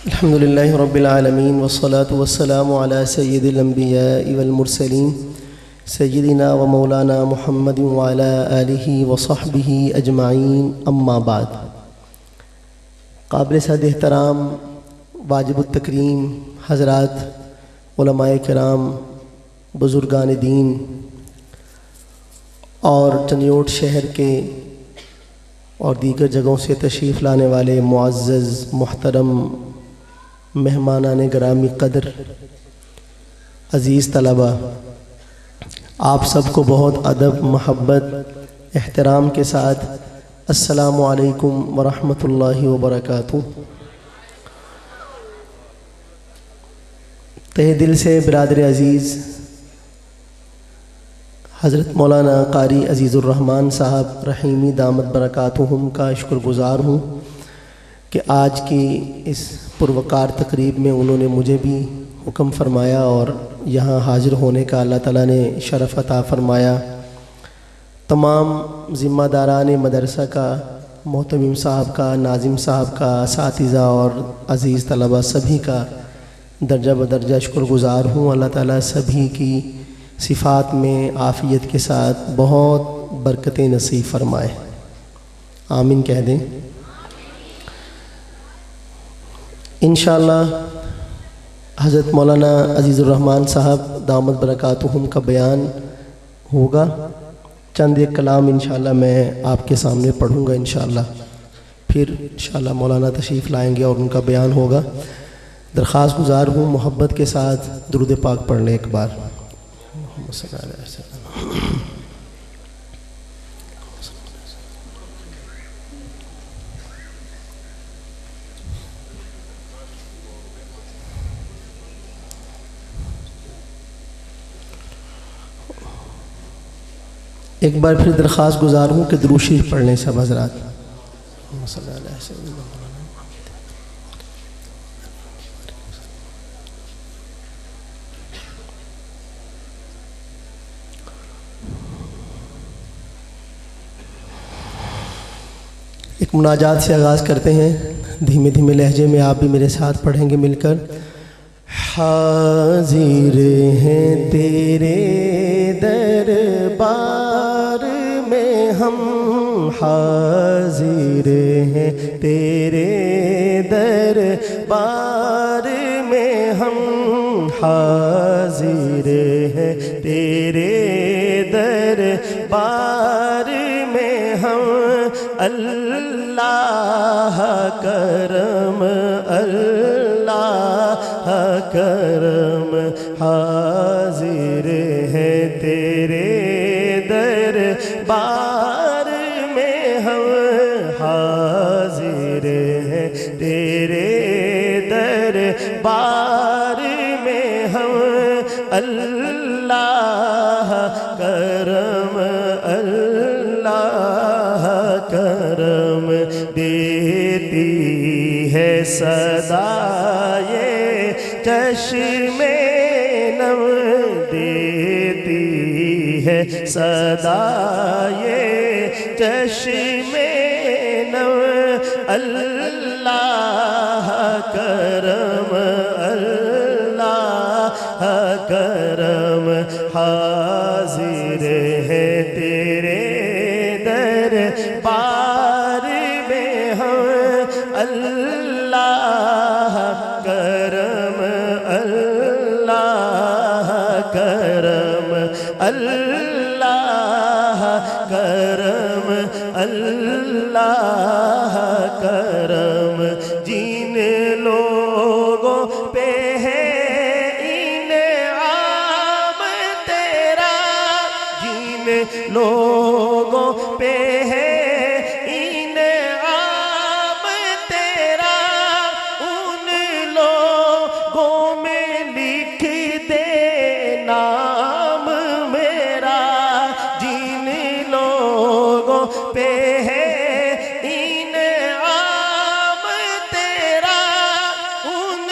الحمد لله رب العالمين والصلاة والسلام على سيد الأنبياء والمرسلين سيدنا ومولانا محمد وعلى آله وصحبه أجمعين أما بعد. قابل صد احترام واجب التکریم حضرات علماء کرام، بزرگان دین اور چنیوٹ شہر کے اور دیگر جگہوں سے تشریف لانے والے معزز محترم مہمانان گرامی قدر، عزیز طلبہ، آپ سب کو بہت ادب، محبت، احترام کے ساتھ السلام علیکم ورحمۃ اللہ وبرکاتہ. تہہ دل سے برادر عزیز حضرت مولانا قاری عزیز الرحمن صاحب رحیمی دامت برکاتہم کا شکر گزار ہوں کہ آج کی اس پروقار تقریب میں انہوں نے مجھے بھی حکم فرمایا اور یہاں حاضر ہونے کا اللہ تعالیٰ نے شرف عطا فرمایا. تمام ذمہ داران مدرسہ کا، محتمم صاحب کا، ناظم صاحب کا، اساتذہ اور عزیز طلبہ سبھی کا درجہ بدرجہ شکر گزار ہوں. اللہ تعالیٰ سبھی کی صفات میں عافیت کے ساتھ بہت برکتیں نصیب فرمائے. آمین کہہ دیں. انشاءاللہ حضرت مولانا عزیز الرحمن صاحب دامت برکاتہم کا بیان ہوگا. چند ایک کلام انشاءاللہ میں آپ کے سامنے پڑھوں گا انشاءاللہ، پھر انشاءاللہ مولانا تشریف لائیں گے اور ان کا بیان ہوگا. درخواست گزار ہوں محبت کے ساتھ درود پاک پڑھ لیں ایک بار. ایک بار پھر درخواست گزار ہوں کہ درود شریف پڑھ لیں سب حضرات. ایک مناجات سے آغاز کرتے ہیں، دھیمے دھیمے لہجے میں آپ بھی میرے ساتھ پڑھیں گے مل کر. حاضر ہیں تیرے دربار میں ہم، حاضر ہیں تیرے دربار میں ہم، حاضر ہیں تیرے دربار میں ہم. اللہ کرم، اللہ کرم، حاضر ہیں تیرے دربار میں ہم، حاضر ہیں تیرے دربار میں ہم. اللہ کرم، اللہ کرم، دیتی ہے صدائے چشم نم، دیتی ہے صدائے چشم نم. اللہ کرم، اللہ کرم، حاضر ہے تیرے دربار میں ہم. اللہ کرم، اللہ کرم، اللہ کرم، اللہ کرم. جن لوگوں پہ ہے انعام تیرا، جن لوگوں پہ ہے پہ ہے انعام تیرا، ان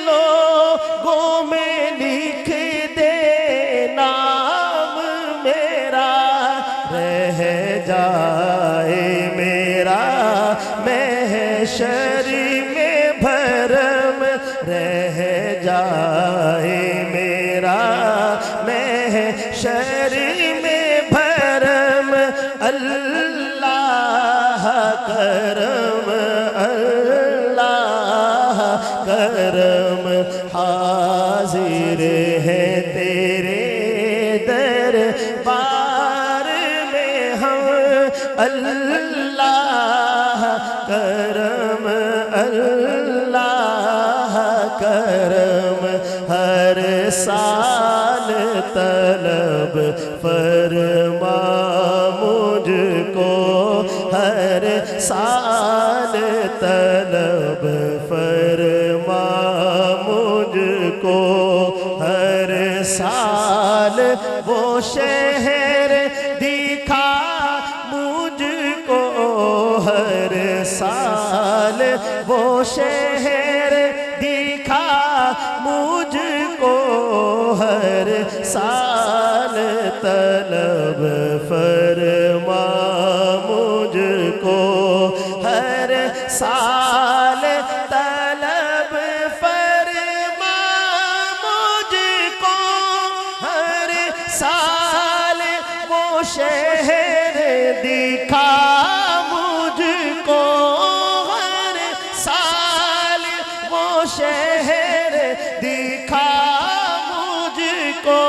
لوگوں میں لکھ دے نام میرا. رہ رہ جائے میرا محشر میں بھرم اللہ کرم اللہ کرم حاضر ہے تیرے دربار میں ہم اللہ کرم اللہ کرم ہر سال طلب فرما مجھ کو ہر سال طلب فرما مجھ کو ہر سال وہ شہر دکھا مجھ کو ہر سال وہ شہر دکھا مجھ کو ہر سال طلب فرما مجھ کو ہر سال طلب فرما مجھ کو ہر سال وہ شہر دکھا مجھ کو ہر سال وہ شہر دکھا مجھ کو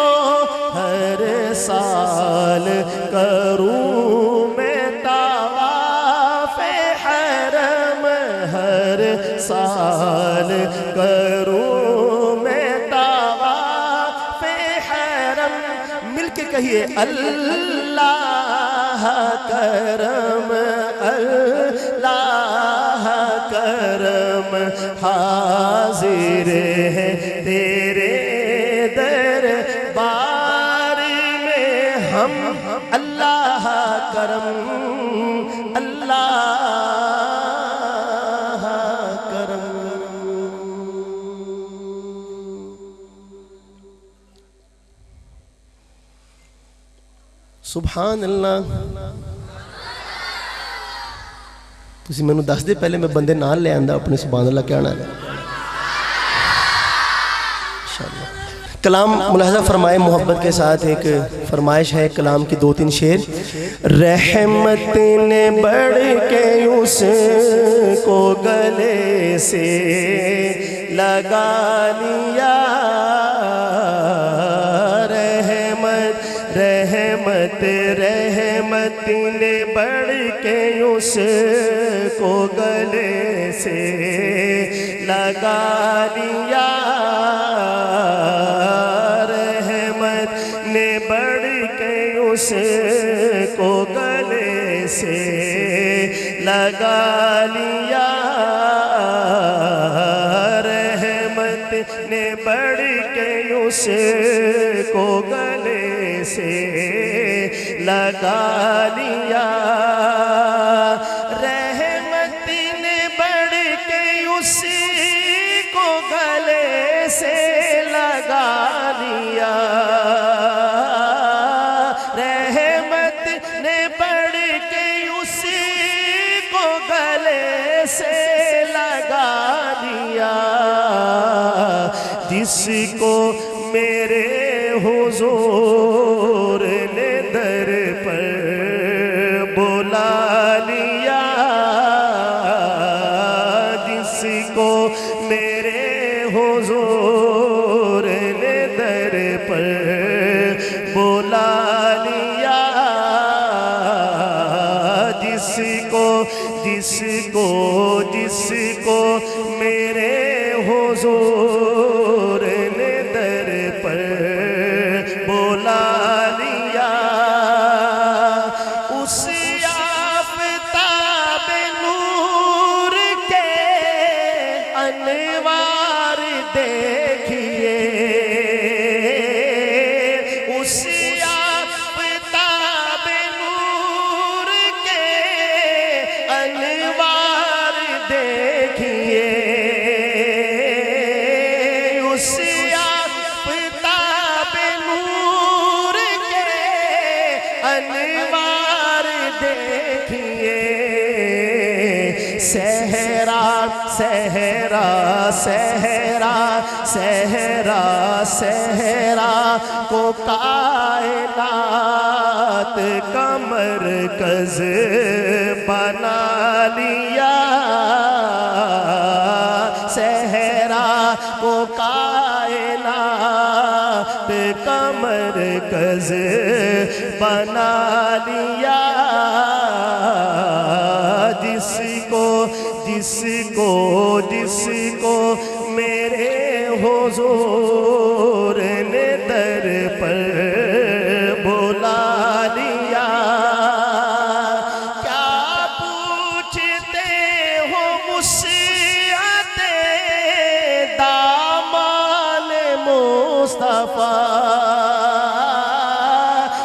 ہر سال کروں میں طواف حرم ہر سال کروں میں طواف حرم مل کے کہیے اللہ کرم اللہ کرم حاضر ہے تیرے دربار میں ہم اللہ کرم اللہ کرم سبحان اللہ تسی میں دس دے پہلے میں بندے نال لے آندہ اپنے سبحان اللہ کہنا ہے کلام ملاحظہ فرمائے محبت کے ساتھ ایک فرمائش ہے کلام کی 2-3 شعر رحمت نے بڑھ کے اس کو گلے سے لگا لیا رحمت نے بڑھ کے اس کو گلے سے لگا لیا رحمت نے بڑھ کے اس کو گلے سے لگا لیا رحمت نے بڑھ کے اس کو گلے سے لگا لیا رحمت نے بڑھ کے اس کو گلے سے لگا لیا رحمت نے بڑھ کے اس کو گلے سے لگا لیا جس کو میرے حضور نے در پر بلا لیا جس کو میرے حضور نے در پر بلا لیا جس کو میرے حضور نے در پر بلا لیا اس آفتاب نور کے انوار دیکھیے اس آفتاب نور کے انوار دیکھیے اس آفتاب نور کے انوار دیکھیے صحرا صحرا صحرا صحرا صحرا کو کائنات کا مرکز بنا لیا، صحرا کو کائنات کا مرکز بنا لیا، جس کو میرے حضور نے در پر بلا لیا۔ کیا پوچھتے ہو مجھ سے دامان مصطفیٰ،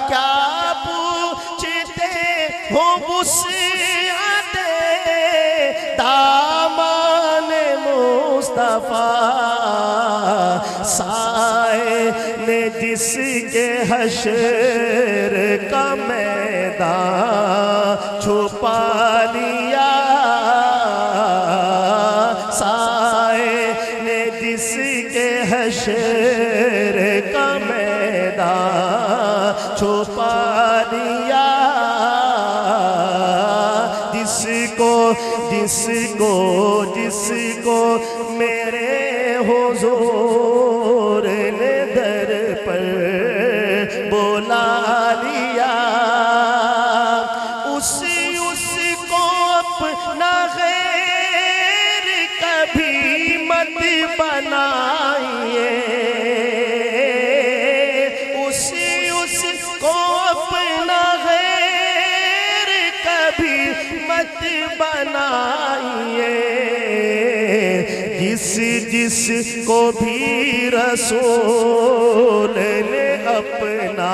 کیا پوچھتے ہو مجھ سے دامان مصطفیٰ، سائے نے جس کے حشر کا میدان چھپا لیا، سائے نے جس کے حشر کا میدان چھپا لیا، جس کو میرے حضور نے در پر بلا لیا، اس کو اپنا غیر کبھی مت بنائیے، اس کو اپنا غیر کبھی مت بنائیے، جس کو بھی رسول نے اپنا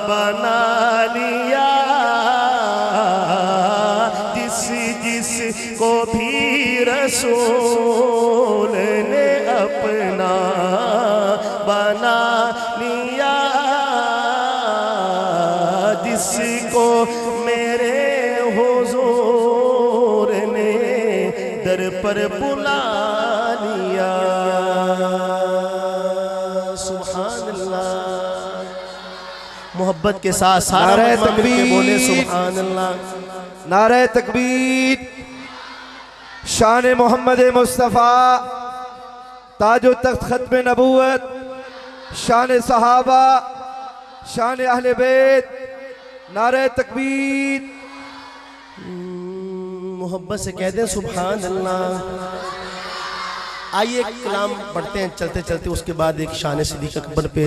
بنا لیا، جس کو بھی رسول نے اپنا بنا لیا، جس کو میرے حضور نے در پر بلا لیا۔ سبحان اللہ، محبت کے ساتھ سارا تکبیر بولے سبحان اللہ، نعرہ تکبیر، شان محمد مصطفیٰ، تاج و تخت ختم نبوت، شان صحابہ، شان اہل بیت، نعرہ تکبیر۔ محبت سے کہہ دیں سبحان اللہ۔ آئیے ایک کلام پڑھتے ہیں چلتے چلتے، اس کے بعد ایک شان صدیق اکبر پہ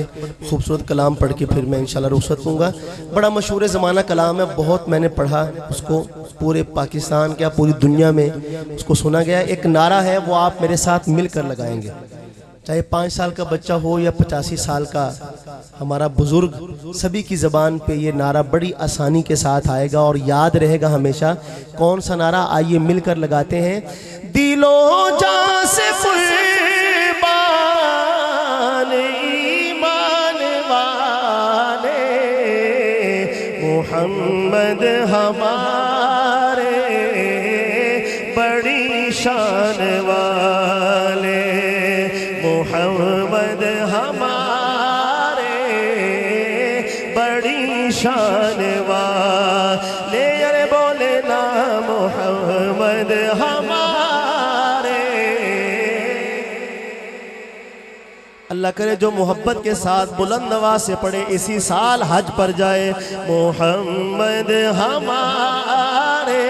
خوبصورت کلام پڑھ کے پھر میں انشاءاللہ رخصت ہوں گا۔ بڑا مشہور زمانہ کلام ہے، بہت میں نے پڑھا اس کو، پورے پاکستان کیا پوری دنیا میں اس کو سنا گیا۔ ایک نعرہ ہے وہ آپ میرے ساتھ مل کر لگائیں گے، چاہے 5 سال کا بچہ ہو یا 85 سال کا ہمارا بزرگ، سبھی کی زبان پہ یہ نعرہ بڑی آسانی کے ساتھ آئے گا اور یاد رہے گا ہمیشہ۔ کون سا نعرہ؟ آئیے مل کر لگاتے ہیں۔ دل و جان سے قربان ایمان والے، محمد ہمارے بڑی شان والے، محمد ہمارے بڑی شان والے، ارے بولے نا محمد ہمارے۔ اللہ کرے جو محبت کے ساتھ بلند آواز سے پڑھے اسی سال حج پر جائے۔ محمد ہمارے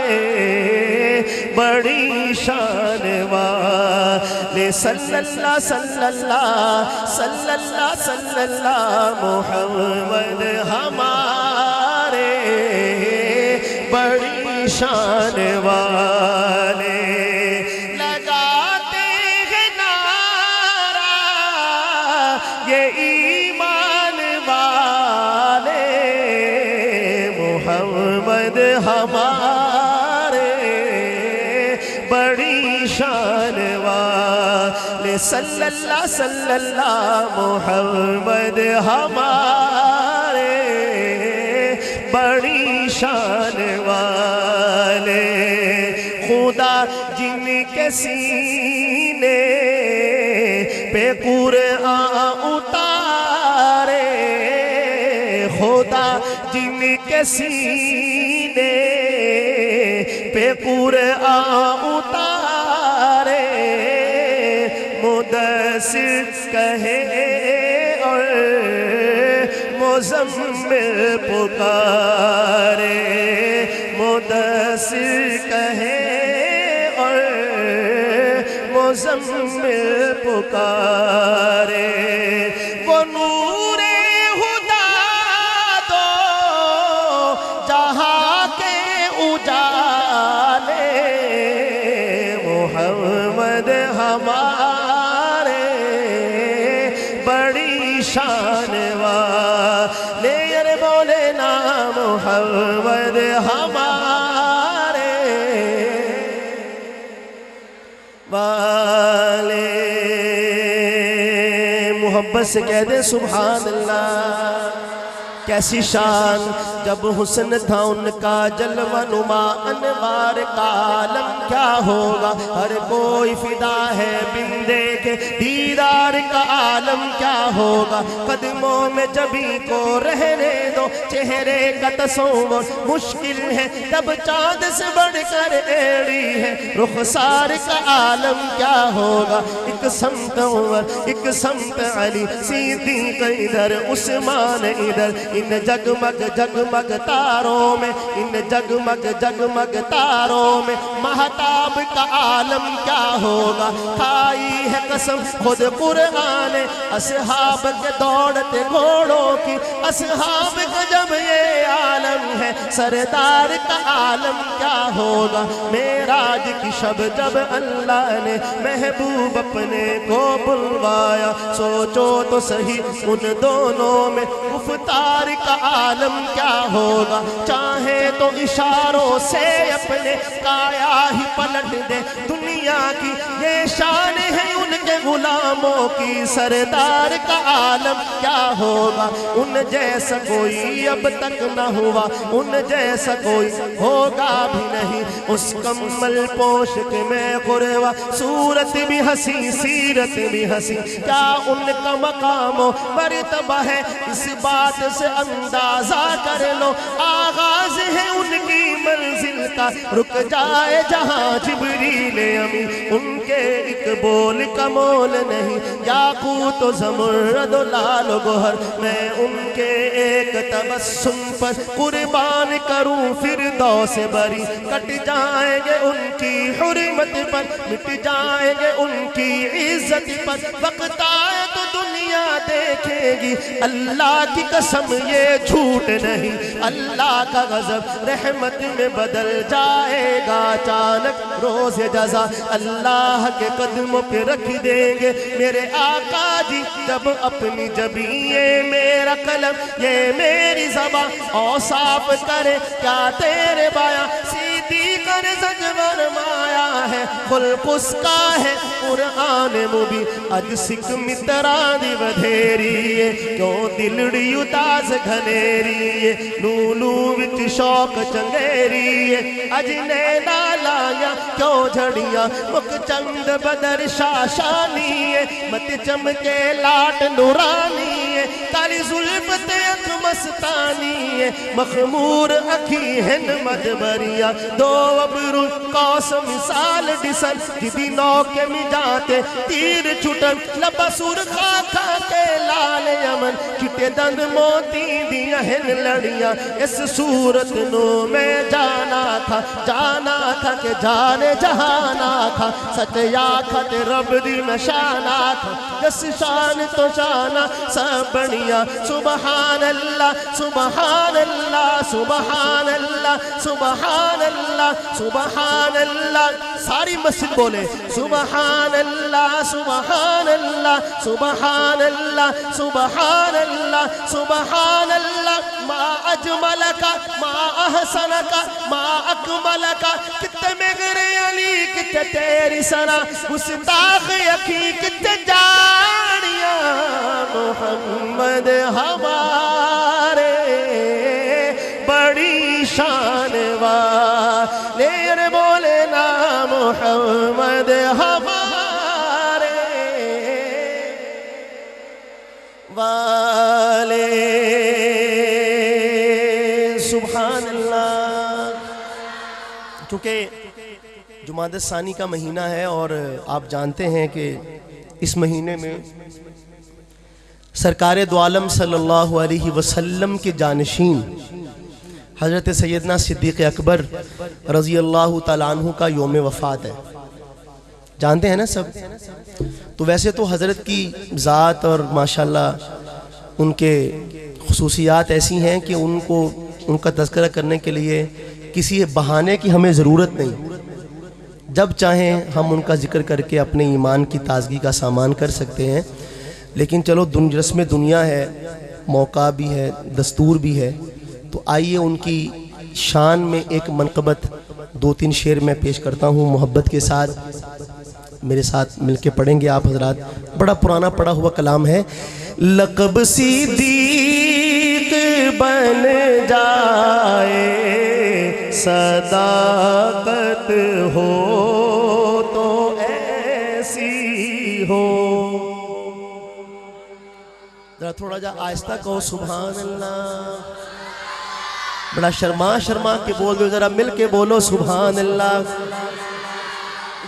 بڑی شان والے، صلی اللہ صلی اللہ صلی اللہ صلی اللہ، محمد ہمارے بڑی شان والے، لگاتے ہیں نعرہ یہ ایمان والے، محمد ہمارے بڑی شان والے، صلی اللہ صلی اللہ، محمد ہمارے بڑی شان والے، خود کے سینے پہ قرآن اتارے، خدا جن کے سینے پہ قرآن اتارے، مدثر کہے اور مزمل پکارے، مدثر کہے اور مزمل پکارے، وہ نور ہدا دو جہاں کے اجالے، محمد ہمارے بڑی شان والے، ارے بولے نا محمد ہمارے والے، محبت سے کہہ دے سبحان اللہ۔ کیسی شان جب حسن تھا ان کا جلوہ نما، انوار کا عالم کیا ہوگا، ہر کوئی فدا ہے بن دیکھے دیدار کا عالم کیا ہوگا، قدموں میں جبھی کو رہنے دو چہرے کا تصور مشکل ہے، تب چاند سے بڑھ کر ایڑی ہے رخسار کا عالم کیا ہوگا، ایک سمت عمر ایک سمت علی، صدیق ادھر عثمان ادھر، ان جگمگ جگمگ تاروں میں، ان جگمگ جگمگ تاروں میں مہتاب کا عالم کیا ہوگا، کھائی ہے قسم خود قرآن اصحاب کے دوڑتے گھوڑوں کی، اصحاب کا جب یہ عالم ہے سردار کا عالم کیا ہوگا، معراج کی شب جب اللہ نے محبوب اپنے کو بلوایا، سوچو تو صحیح ان دونوں میں گفتار کا عالم کیا ہوگا، چاہے تو اشاروں سے اپنے کایا ہی پلٹ دے دنیا کی، یہ شان ہے ان کے غلاموں کی، سردار کا عالم کیا ہوگا، ان جیسا کوئی اب تک نہ ہوا، ان جیسا کوئی ہوگا بھی نہیں، اس کمل پوشک میں قروا، صورت بھی حسین سیرت بھی حسین، کیا ان کا مقام و مرتبہ ہے، اس بات سے اندازہ کر لو، آغاز ہے ان کی منزل کا، رک جائے جہاں جبریل امین، ان کے ایک بول کا مول نہیں، یاقوت و زمرد و لال و گوہر، میں ان کے ایک تبسم پر قربان کروں فردوس بری، کٹ جائیں گے ان کی حرمت پر، مٹ جائیں گے ان کی عزت پر، وقت آئے تو دنیا دیکھے گی، اللہ کی قسم یہ جھوٹ نہیں، اللہ کا غضب رحمت میں بدل جائے گا، اچانک روز جزا اللہ کے قدموں پہ رکھ دیں گے میرے آقا جی، جب اپنی جبیں یہ میرا قلم یہ میری زبان اوصاف کرے، کیا تیرے بایا صدیق نے سچ فرمایا ہے، خلق اس کا ہے قرآن مبین، اج سکھ متران دی ودھیری ہے، کیوں دلڑی اداس گھنیری ہے، لولو وچ شوق چنگیری ہے، اج نینا لایا کیوں جھڑیاں، مک چند بدر شاشانی ہے، مت چمکے لاٹ نورانی ہے، کالی زلف تے اکھ مستانی ہے، مخمور اکھی ہن مدبریا، دو ابرو کوس مثال ڈسن، جدی نوکے میں جاتے تیر چھٹن، لبا سرخا کھا کے لال یمن، چٹے دند موتی دیا ہن لڑیاں، اس صورت نو میں جانا تھا کہ جانے جہانا تھا، سچ یا کھت رب دی میں شانا تھا، جس شان تو شانا سب بڑیا، سبحان اللہ سبحان اللہ سبحان اللہ سبحان اللہ سبحان اللہ، ساری مسجد بولے سبحان اللہ سبحان اللہ سبحان اللہ سبحان اللہ سبحان اللہ، ما اجملک ما احسنک ما اکملک، کتے مغر علی کتے تیری سنا، گستاخ یقی کتے جانیاں، محمد ہمارے بڑی شان والے، بولے نا محمد چونکہ جمادی الثانی کا مہینہ ہے اور آپ جانتے ہیں کہ اس مہینے میں سرکار دو عالم صلی اللہ علیہ وسلم کے جانشین حضرت سیدنا صدیق اکبر رضی اللہ تعالیٰ عنہ کا یوم وفات ہے، جانتے ہیں نا سب؟ تو ویسے تو حضرت کی ذات اور ماشاءاللہ ان کے خصوصیات ایسی ہیں کہ ان کا تذکرہ کرنے کے لیے کسی بہانے کی ہمیں ضرورت نہیں، جب چاہیں ہم ان کا ذکر کر کے اپنے ایمان کی تازگی کا سامان کر سکتے ہیں۔ لیکن چلو رسم دنیا ہے، موقع بھی ہے، دستور بھی ہے، تو آئیے ان کی شان میں ایک منقبت 2-3 شعر میں پیش کرتا ہوں، محبت کے ساتھ میرے ساتھ مل کے پڑھیں گے آپ حضرات۔ بڑا پرانا پڑا ہوا کلام ہے۔ لقب صدیق بن جائے صداقت ہو تو ایسی ہو، ذرا تھوڑا جا آہستہ کہو سبحان اللہ، بڑا شرما کے بول دو، ذرا مل کے بولو سبحان اللہ۔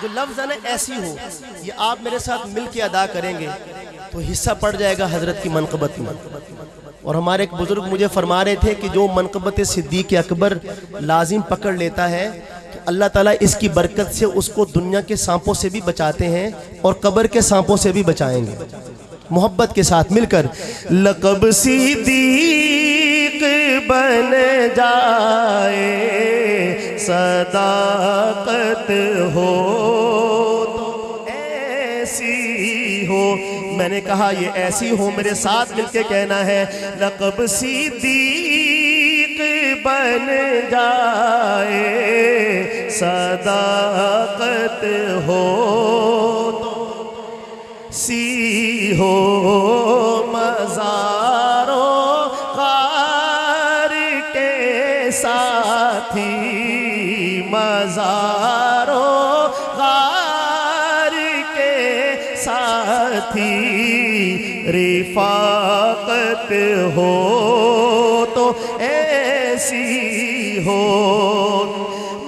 جو لفظ ہے نا ایسی ہو، یہ آپ میرے ساتھ مل کے ادا کریں گے تو حصہ پڑ جائے گا حضرت کی منقبت میں۔ اور ہمارے ایک بزرگ مجھے فرما رہے تھے کہ جو منقبت صدیق اکبر لازم پکڑ لیتا ہے تو اللہ تعالیٰ اس کی برکت سے اس کو دنیا کے سانپوں سے بھی بچاتے ہیں اور قبر کے سانپوں سے بھی بچائیں گے۔ محبت کے ساتھ مل کر لقب صدیق بن جائے صداقت ہو تو ایسی ہو، میں نے کہا یہ ایسی ہو، میرے ساتھ مل کے کہنا ہے لقب صدیق بن جائے صداقت ہو تو سی ہو، مزارو غار کے ساتھی مزارو غار کے ساتھی رفاقت ہو تو ایسی ہو،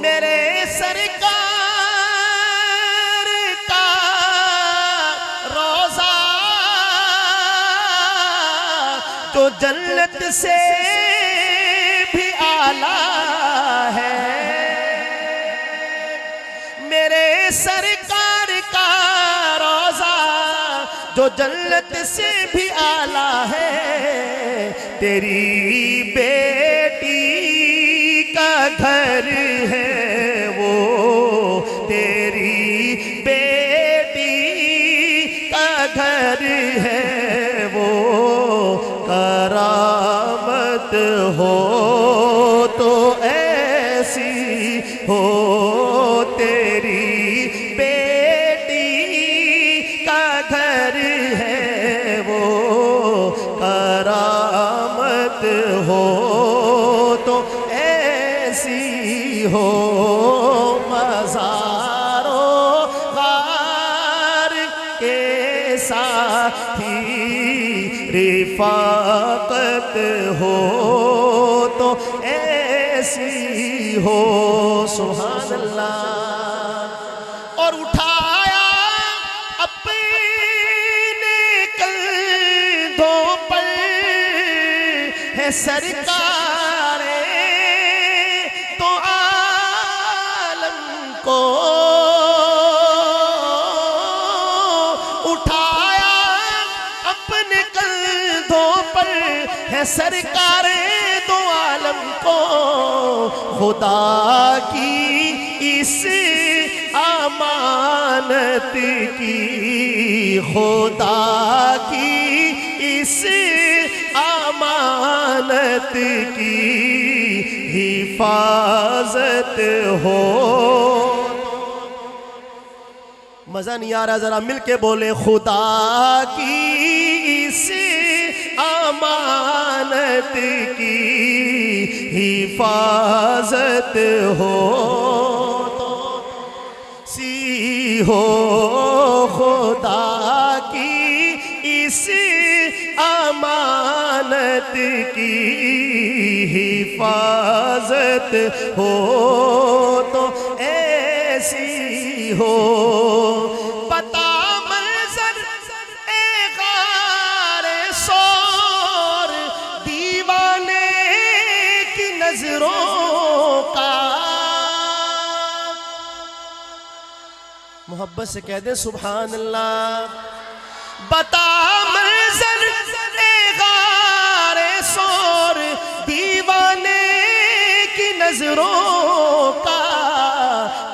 میرے سرکار کا روضہ جو جنت سے بھی اعلیٰ ہے، میرے سرکار کا روضہ جو جنت سے بھی اعلیٰ ہے، تیری بیٹی کا گھر ہے وہ، تیری بیٹی کا گھر ہے وہ، کرامت ہو تو ایسی ہو، تیری بیٹی کا گھر ہے وہ، کرامت ہو تو ایسی ہو، مزارو غار کے ساتھی رفاقت ہو تو ایسی ہو، سبحان اللہ۔ اور اٹھایا اپنے کندھوں پر ہے سرکار تو عالم کو، اٹھایا اپنے کندھوں پر ہے سرکار دو عالم کو، خدا کی اس امانت کی، خدا کی اس امانت کی حفاظت ہو، مزہ نہیں آ رہا، ذرا مل کے بولے خدا کی اس امانت کی حفاظت ہو تو سی ہو، خدا کی اس امانت کی حفاظت ہو تو ایسی ہو، پتا منظر اے غار سور دیوانے کی نظروں کا۔ محبت سے کہہ دیں سبحان اللہ۔ بتا منظر اے غار سور دیوانے کی نظروں کا،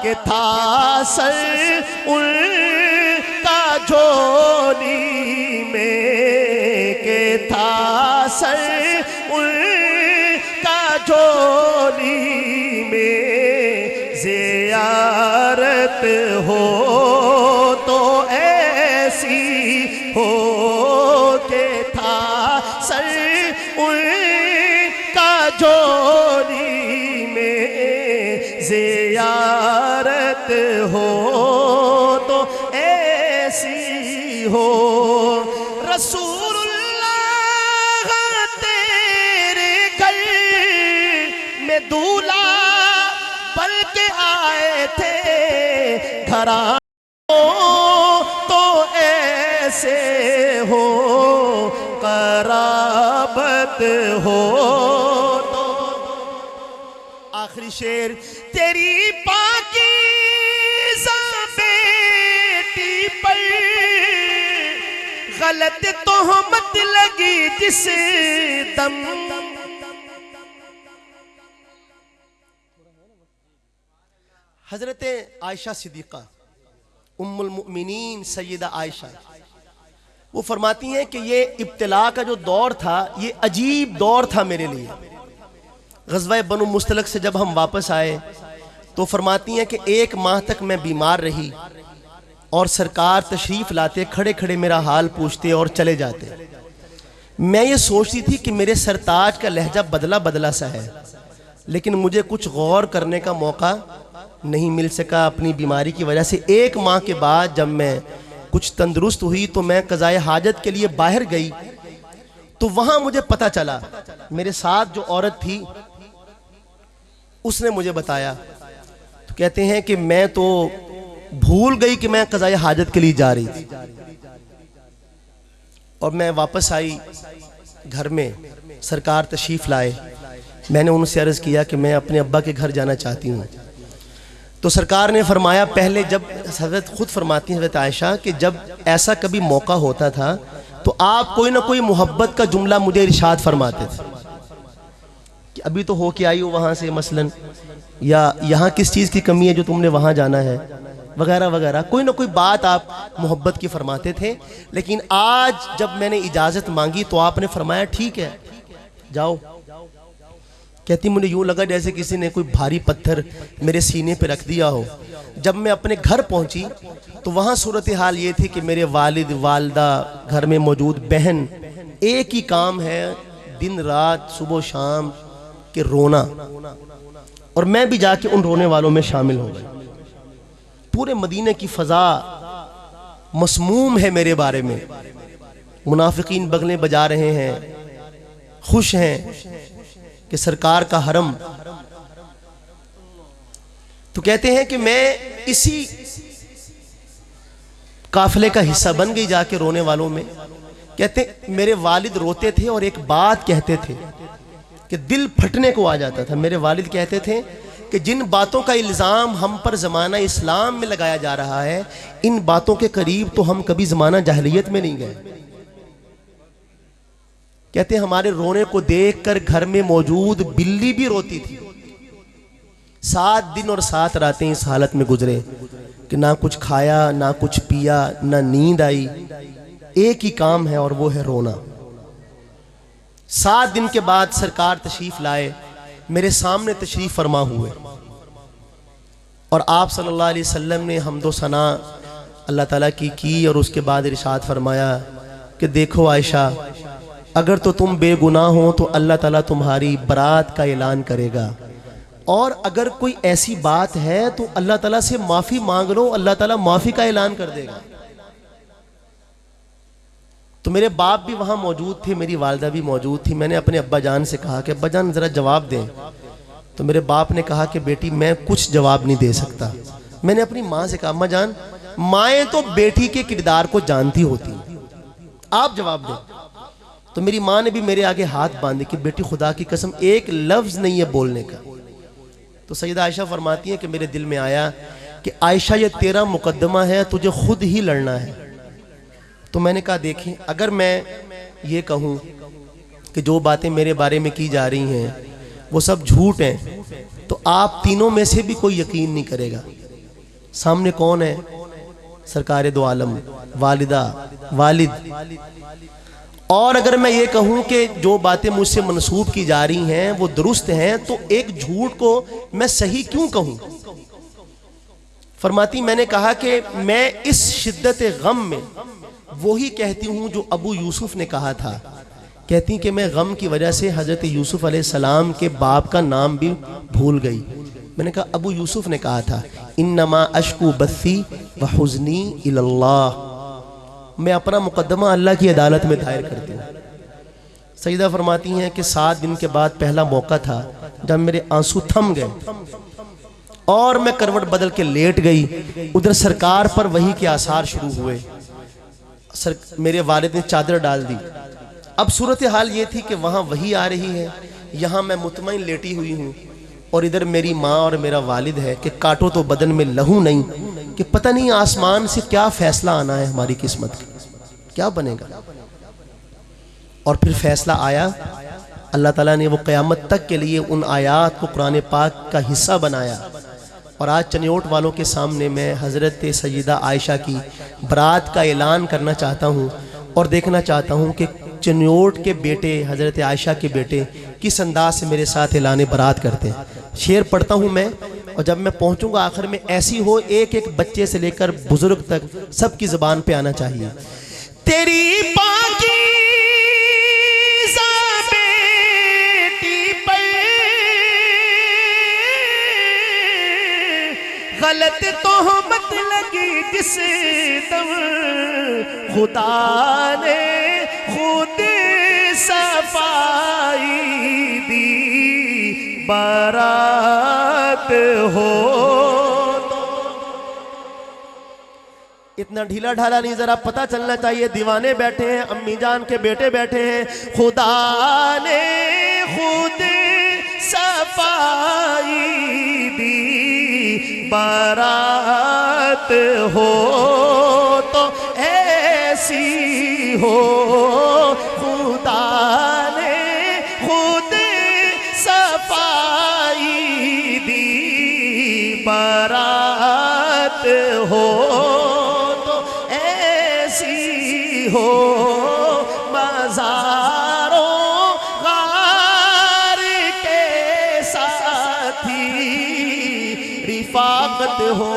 کہ تھا سر ان کا جھولی میں، کہ تھا سر ان کا جھولی میں، زیارت ہو تو ایسی ہو، کہ تھا سر ان کا جھولی میں، زیارت ہو تو ایسی ہو۔ رسول اللہ تیرے گھر میں دولہا بلکہ آئے تھے، گھرانوں تو ایسے ہو، قرابت ہو تو۔ آخری شعر، تیری پاکیزہ بیٹی پر غلط تہمت لگی جس دم، حضرت عائشہ صدیقہ ام المؤمنین سیدہ عائشہ وہ فرماتی ہیں کہ یہ ابتلا کا جو دور تھا یہ عجیب دور تھا میرے لیے۔ غزوہ بنو مستلق سے جب ہم واپس آئے تو فرماتی ہیں کہ 1 ماہ تک میں بیمار رہی، اور سرکار تشریف لاتے کھڑے کھڑے میرا حال پوچھتے اور چلے جاتے۔ میں یہ سوچتی تھی کہ میرے سرتاج کا لہجہ بدلا بدلا سا ہے، لیکن مجھے کچھ غور کرنے کا موقع نہیں مل سکا اپنی بیماری کی وجہ سے۔ 1 ماہ کے بعد جب میں کچھ تندرست ہوئی تو میں قضائے حاجت کے لیے باہر گئی، تو وہاں مجھے پتہ چلا، میرے ساتھ جو عورت تھی اس نے مجھے بتایا، تو کہتے ہیں کہ میں تو بھول گئی کہ میں قضائے حاجت کے لیے جا رہی تھی، اور میں واپس آئی گھر میں، سرکار تشریف لائے، میں نے ان سے عرض کیا کہ میں اپنے ابا کے گھر جانا چاہتی ہوں، تو سرکار نے فرمایا، پہلے جب حضرت خود فرماتی ہیں حضرت عائشہ کہ جب ایسا کبھی موقع ہوتا تھا تو آپ کوئی نہ کوئی محبت کا جملہ مجھے ارشاد فرماتے تھے کہ ابھی تو ہو کے آئی ہو وہاں سے مثلاً، یا یہاں کس چیز کی کمی ہے جو تم نے وہاں جانا ہے، وغیرہ وغیرہ، کوئی نہ کوئی بات آپ محبت کی فرماتے تھے۔ لیکن آج جب میں نے اجازت مانگی تو آپ نے فرمایا ٹھیک ہے جاؤ۔ کہتی مجھے یوں لگا جیسے کسی نے کوئی بھاری پتھر میرے سینے پہ رکھ دیا ہو۔ جب میں اپنے گھر پہنچی تو وہاں صورتحال یہ تھی کہ میرے والد، والدہ، گھر میں موجود بہن، ایک ہی کام ہے دن رات صبح و شام کہ رونا، اور میں بھی جا کے ان رونے والوں میں شامل ہو گئی۔ پورے مدینہ کی فضا مسموم ہے میرے بارے میں، منافقین بغلیں بجا رہے ہیں، خوش ہیں کہ سرکار کا حرم۔ تو کہتے ہیں کہ میں اسی قافلے کا حصہ بن گئی جا کے رونے والوں میں۔ کہتے ہیں میرے والد روتے تھے اور ایک بات کہتے تھے کہ دل پھٹنے کو آ جاتا تھا۔ میرے والد کہتے تھے کہ جن باتوں کا الزام ہم پر زمانہ اسلام میں لگایا جا رہا ہے، ان باتوں کے قریب تو ہم کبھی زمانہ جاہلیت میں نہیں گئے۔ کہتے ہیں ہمارے رونے کو دیکھ کر گھر میں موجود بلی بھی روتی تھی۔ 7 دن اور 7 راتیں اس حالت میں گزرے کہ نہ کچھ کھایا، نہ کچھ پیا، نہ نیند آئی، ایک ہی کام ہے اور وہ ہے رونا۔ 7 دن کے بعد سرکار تشریف لائے، میرے سامنے تشریف فرما ہوئے، اور آپ صلی اللہ علیہ وسلم نے حمد و ثنا اللہ تعالیٰ کی اور اس کے بعد ارشاد فرمایا کہ دیکھو عائشہ، اگر تو تم بے گناہ ہو تو اللہ تعالیٰ تمہاری برات کا اعلان کرے گا، اور اگر کوئی ایسی بات ہے تو اللہ تعالیٰ سے معافی مانگ لو، اللہ تعالیٰ معافی کا اعلان کر دے گا۔ تو میرے باپ بھی وہاں موجود تھے، میری والدہ بھی موجود تھی. میں نے اپنے ابا جان سے کہا کہ ابا جان ذرا جواب دیں. تو میرے باپ نے کہا کہ بیٹی میں کچھ جواب نہیں دے سکتا. میں نے اپنی ماں سے کہا اماں جان مائیں تو بیٹی کے کردار کو جانتی ہوتی ہیں، آپ جواب دیں. تو میری ماں نے بھی میرے آگے ہاتھ باندھے کہ بیٹی خدا کی قسم ایک لفظ نہیں ہے بولنے کا. تو سیدہ عائشہ فرماتی ہیں کہ میرے دل میں آیا کہ عائشہ یہ تیرا مقدمہ ہے، تجھے خود ہی لڑنا ہے. تو میں نے کہا دیکھیں اگر میں یہ کہوں کہ جو باتیں میرے بارے میں کی جا رہی ہیں وہ سب جھوٹ ہیں تو آپ تینوں میں سے بھی کوئی یقین نہیں کرے گا. سامنے کون ہے؟ سرکار دو عالم، والدہ، والد. اور اگر میں یہ کہوں کہ جو باتیں مجھ سے منسوب کی جا رہی ہیں وہ درست ہیں تو ایک جھوٹ کو میں صحیح کیوں کہوں؟ فرماتی میں نے کہا کہ میں اس شدت غم میں وہی کہتی ہوں جو ابو یوسف نے کہا تھا. کہتی کہ میں غم کی وجہ سے حضرت یوسف علیہ السلام کے باپ کا نام بھی بھول گئی. میں نے کہا ابو یوسف نے کہا تھا انما اشکو بثی وحزنی الی اللہ، میں اپنا مقدمہ اللہ کی عدالت میں دائر کرتی ہوں. سیدہ فرماتی ہیں کہ 7 دن کے بعد پہلا موقع تھا جب میرے آنسو تھم گئے اور میں کروٹ بدل کے لیٹ گئی. ادھر سرکار پر وحی کے آثار شروع ہوئے. میرے والد نے چادر ڈال دی. اب صورتحال یہ تھی کہ وہاں وحی آ رہی ہے، یہاں میں مطمئن لیٹی ہوئی ہوں، اور ادھر میری ماں اور میرا والد ہے کہ کاٹو تو بدن میں لہو نہیں، کہ پتہ نہیں آسمان سے کیا فیصلہ آنا ہے ہماری قسمت کا، کیا بنے گا. اور پھر فیصلہ آیا. اللہ تعالیٰ نے وہ قیامت تک کے لیے ان آیات کو قرآن پاک کا حصہ بنایا. اور آج چنیوٹ والوں کے سامنے میں حضرت سیدہ عائشہ کی برات کا اعلان کرنا چاہتا ہوں اور دیکھنا چاہتا ہوں کہ چنیوٹ کے بیٹے حضرت عائشہ کے بیٹے کس انداز سے میرے ساتھ اعلان برات کرتے ہیں. شعر پڑھتا ہوں میں، اور جب میں پہنچوں گا آخر میں ایسی ہو ایک ایک بچے سے لے کر بزرگ تک سب کی زبان پہ آنا چاہیے. تیری پاکیزہ بیٹی پر غلط تہمت لگی جس دم، خدا نے خود صفائی دی بارات ہو. اتنا ڈھیلا ڈھالا نہیں، ذرا پتہ چلنا چاہیے. دیوانے بیٹھے ہیں، امی جان کے بیٹے بیٹھے ہیں. خدا نے خود صفائی دی بارات ہو تو ایسی ہو. خدا نے خود صفائی دی بارات ہو تو ایسی ہو. مزاروں غار کے ساتھی رفاقت ہو